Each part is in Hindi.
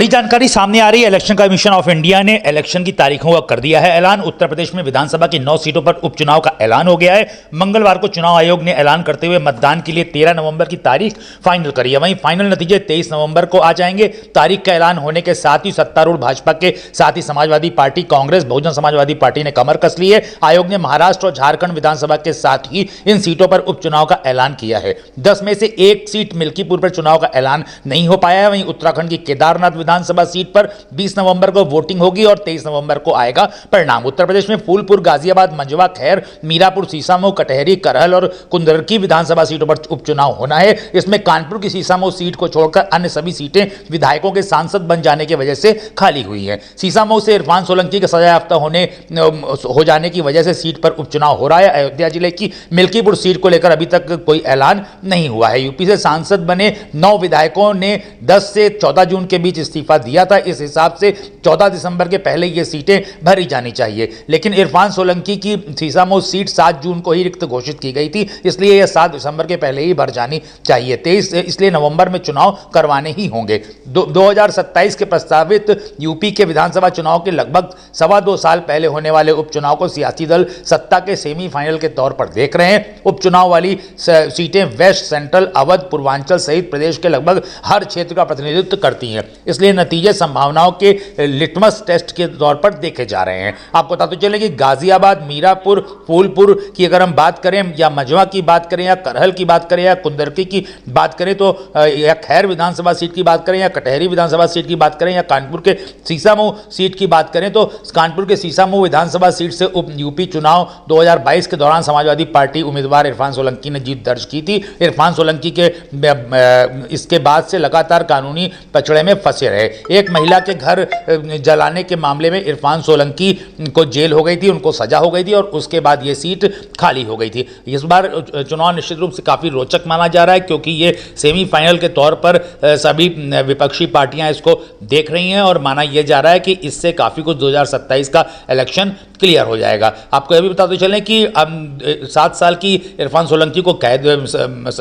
बड़ी जानकारी सामने आ रही है। इलेक्शन कमीशन ऑफ इंडिया ने इलेक्शन की तारीखों का कर दिया है ऐलान। उत्तर प्रदेश में विधानसभा की 9 सीटों पर उपचुनाव का ऐलान हो गया है। मंगलवार को चुनाव आयोग ने ऐलान करते हुए मतदान के लिए 13 नवंबर की तारीख फाइनल करी है। वहीं फाइनल नतीजे 23 नवंबर को आ जाएंगे। तारीख का ऐलान होने के साथ ही सत्तारूढ़ भाजपा के साथ ही समाजवादी पार्टी, कांग्रेस, बहुजन समाजवादी पार्टी ने कमर कस ली है। आयोग ने महाराष्ट्र और झारखंड विधानसभा के साथ ही इन सीटों पर उपचुनाव का ऐलान किया है। 10 में से एक सीट मिल्कीपुर पर चुनाव का ऐलान नहीं हो पाया है। वहीं उत्तराखंड की केदारनाथ विधानसभा सीट पर 20 नवंबर को वोटिंग होगी और 23 नवंबर को आएगा परिणाम। उत्तर प्रदेश में फूलपुर, गाजियाबाद, मंझवा, खैर, मीरापुर, सीसामऊ, कटहरी, करहल और कुंदरकी विधानसभा सीटों पर उपचुनाव होना है। इसमें कानपुर की सीसामऊ सीट को छोड़कर अन्य सभी सीटें विधायकों के सांसद बन जाने की वजह से खाली हुई हैं। सीसामऊ से इरफान सोलंकी के सजायाफ्ता हो जाने की वजह से सीट पर उपचुनाव हो रहा है। अयोध्या जिले की मिल्कीपुर सीट को लेकर अभी तक कोई ऐलान नहीं हुआ है। यूपी से सांसद बने 9 विधायकों ने 10 से 14 जून के बीच इस्तीफा दिया था। इस हिसाब से 14 दिसंबर के पहले ये सीटें भरी जानी चाहिए, लेकिन इरफान सोलंकी की सीसामऊ सीट 7 जून को ही रिक्त घोषित की गई थी, इसलिए यह 7 दिसंबर के पहले ही भर जानी चाहिए। 23 इसलिए नवंबर में चुनाव करवाने ही होंगे। 2027 के प्रस्तावित यूपी के विधानसभा चुनाव के लगभग 2.25 साल पहले होने वाले उपचुनाव को सियासी दल सत्ता के सेमीफाइनल के तौर पर देख रहे हैं। उपचुनाव वाली सीटें वेस्ट, सेंट्रल, अवध, पूर्वांचल सहित प्रदेश के लगभग हर क्षेत्र का प्रतिनिधित्व करती हैं, इसलिए नतीजे संभावनाओं के लिटमस टेस्ट के तौर पर देखे जा रहे हैं। आपको बताते चलें कि गाजियाबाद, मीरापुर, फूलपुर की अगर हम बात करें, या मंझवा की बात करें, या करहल की बात करें, या कुंदरकी की बात करें, तो या खैर विधानसभा सीट की बात करें, या कटहरी विधानसभा सीट की बात करें, या कानपुर के सीसामऊ सीट की बात करें, तो कानपुर के सीसामऊ विधानसभा सीट से यूपी चुनाव 2022 के दौरान समाजवादी पार्टी उम्मीदवार इरफान सोलंकी ने जीत दर्ज की थी। इरफान सोलंकी के इसके बाद से लगातार कानूनी पचड़े में फंसे रहे। एक महिला के घर जलाने के मामले में इरफान सोलंकी को जेल हो गई थी, उनको सजा हो गई थी और उसके बाद ये सीट खाली हो गई थी। इस बार चुनाव निश्चित रूप से काफ़ी रोचक माना जा रहा है, क्योंकि ये सेमीफाइनल के तौर पर सभी विपक्षी पार्टियां इसको देख रही हैं और माना यह जा रहा है कि इससे काफ़ी कुछ 2027 का इलेक्शन क्लियर हो जाएगा। आपको यह भी बताते चलें कि 7 साल की इरफान सोलंकी को कैद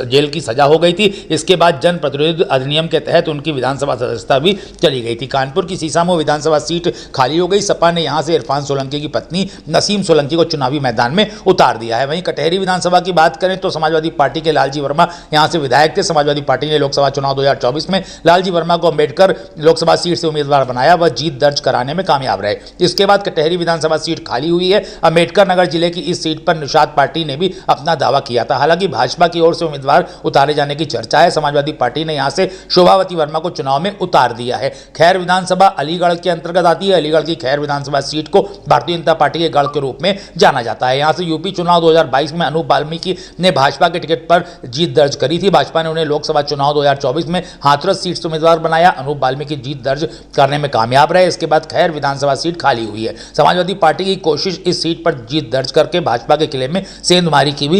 जेल की सजा हो गई थी। इसके बाद जन प्रतिनिधित्व अधिनियम के तहत उनकी विधानसभा सदस्यता भी चली गई थी। कानपुर की सीसामऊ विधानसभा सीट खाली हो गई। सपा ने यहां से इरफान सोलंकी की पत्नी नसीम सोलंकी को चुनावी मैदान में उतार दिया है। वहीं कटहरी विधानसभा की बात करें तो समाजवादी पार्टी के लालजी वर्मा यहां से विधायक थे। समाजवादी पार्टी ने लोकसभा चुनाव 2024 में लालजी वर्मा को अंबेडकर लोकसभा सीट से उम्मीदवार बनाया, वह जीत दर्ज कराने में कामयाब रहे। इसके बाद कटहरी विधानसभा सीट खाली हुई है। अंबेडकर नगर जिले की इस सीट पर निषाद पार्टी ने भी अपना दावा किया था। हालांकि भाजपा की ओर से उम्मीदवार उतारे जाने की चर्चा है। समाजवादी पार्टी ने यहां से शोभावती वर्मा को चुनाव में उतार दिया है। खैर विधानसभा अलीगढ़ के अंतर्गत आती है। अलीगढ़ की खैर विधानसभा सीट को भारतीय जनता पार्टी के गढ़ के रूप में जाना जाता है। यहां से यूपी चुनाव 2022 में अनूप वाल्मीकि ने भाजपा के टिकट पर जीत दर्ज करी थी। भाजपा ने उन्हें लोकसभा चुनाव 2024 में हाथरस सीट से उम्मीदवार बनाया। अनूप वाल्मीकि जीत दर्ज करने में कामयाब रहे। इसके बाद खैर विधानसभा सीट खाली हुई है। समाजवादी पार्टी की कोशिश इस सीट पर जीत दर्ज करके भाजपा के किले में सेंधमारी की भी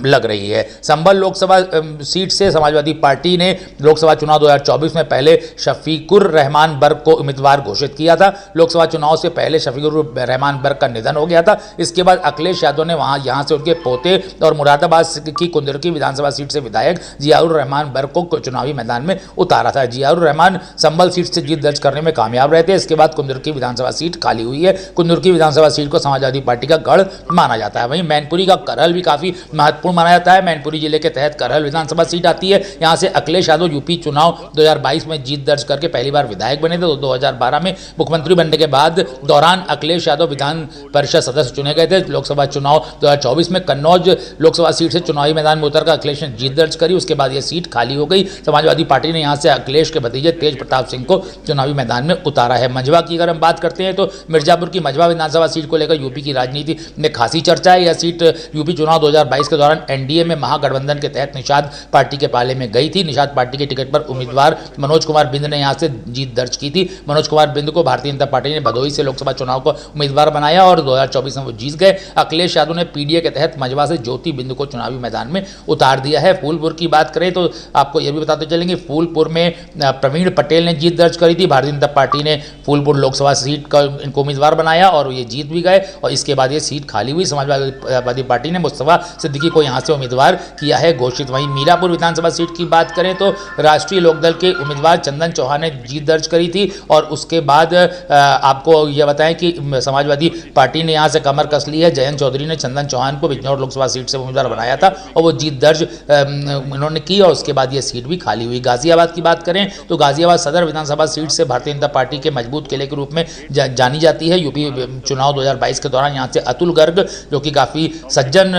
लग रही है। संभल लोकसभा सीट से समाजवादी पार्टी ने लोकसभा चुनाव 2024 में पहले शफीकुर रहमान बर्ग को उम्मीदवार घोषित किया था। लोकसभा चुनाव से पहले शफीकुर रहमान बर्ग का निधन हो गया था। इसके बाद अखिलेश यादव ने यहां से उनके पोते और मुरादाबाद की कुंदरकी विधानसभा सीट से विधायक जियाउर रहमान बर्ग को चुनावी मैदान में उतारा था। जियाउर रहमान संभल सीट से जीत दर्ज करने में कामयाब रहे थे। इसके बाद कुंदरकी विधानसभा सीट खाली हुई है। कुंदरकी विधानसभा सीट को समाजवादी पार्टी का गढ़ माना जाता है। वहीं मैनपुरी का करहल भी काफी महत्वपूर्ण माना जाता है। मैनपुरी जिले के तहत करहल विधानसभा सीट आती है। यहां से अखिलेश यादव यूपी चुनाव 2022 में जीत दर्ज करके पहली बार विधायक बने थे। 2012 में मुख्यमंत्री बनने के बाद दौरान अखिलेश यादव विधान परिषद सदस्य चुने गए थे। लोकसभा चुनाव 2024 में कन्नौज लोकसभा सीट से चुनावी मैदान में उतरकर अखिलेश ने जीत दर्ज करी। उसके बाद यह सीट खाली हो गई। समाजवादी पार्टी ने यहां से अखिलेश के भतीजे तेज प्रताप सिंह को चुनावी मैदान में उतारा है। मंझवा की अगर हम बात करते हैं तो मिर्जापुर की मंझवा विधानसभा सीट को लेकर यूपी की राजनीति में खासी चर्चा है। यह सीट यूपी चुनाव 2022 के दौरान एनडीए में महागठबंधन के तहत निषाद पार्टी के पाले में गई थी। निषाद पार्टी के टिकट पर उम्मीदवार मनोज कुमार बिंद ने यहां से जीत दर्ज की थी। मनोज कुमार बिंद को भारतीय जनता पार्टी ने भदोही से लोकसभा चुनाव को उम्मीदवार बनाया और 2024 में वो जीत गए। अखिलेश यादव ने पीडीए के तहत मंझवा से ज्योति बिंद को चुनावी मैदान में उतार दिया है। फूलपुर की बात करें तो आपको यह भी बताते चलेंगे, फूलपुर में प्रवीण पटेल ने जीत दर्ज करी थी। भारतीय जनता पार्टी ने फूलपुर लोकसभा सीट का इनको उम्मीदवार बनाया और ये जीत भी गए और इसके बाद ये सीट खाली हुई। समाजवादी पार्टी ने मुस्तफा सिद्दीकी को यहां से उम्मीदवार किया है घोषित। वहीं मीरापुर विधानसभा सीट की बात करें तो राष्ट्रीय लोकदल के उम्मीदवार चंदन चौहान चौहान ने जीत दर्ज करी थी और उसके बाद आपको यह बताएं कि समाजवादी पार्टी ने यहां से कमर कस ली है। जयंत चौधरी ने चंदन चौहान को बिजनौर लोकसभा सीट से उम्मीदवार बनाया था और वो जीत दर्ज इन्होंने की और उसके बाद ये सीट भी खाली हुई। गाजियाबाद की बात करें तो गाजियाबाद सदर विधानसभा सीट से भारतीय जनता पार्टी के मजबूत किले के रूप में जानी जाती है। यूपी चुनाव 2022 के दौरान यहाँ से अतुल गर्ग, जो कि काफ़ी सज्जन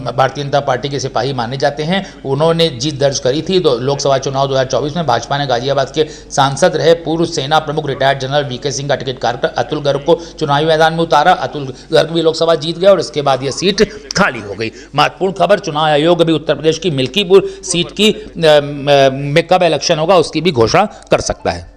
भारतीय जनता पार्टी के सिपाही माने जाते हैं, उन्होंने जीत दर्ज करी थी। तो लोकसभा चुनाव 2024 में भाजपा ने गाजियाबाद के सांसद रहे पूर्व सेना प्रमुख रिटायर्ड जनरल वीके सिंह का टिकट काटकर अतुल गर्ग को चुनावी मैदान में उतारा। अतुल गर्ग भी लोकसभा जीत गया और इसके बाद यह सीट खाली हो गई। महत्वपूर्ण खबर, चुनाव आयोग अभी उत्तर प्रदेश की मिल्कीपुर सीट की में कब इलेक्शन होगा उसकी भी घोषणा कर सकता है।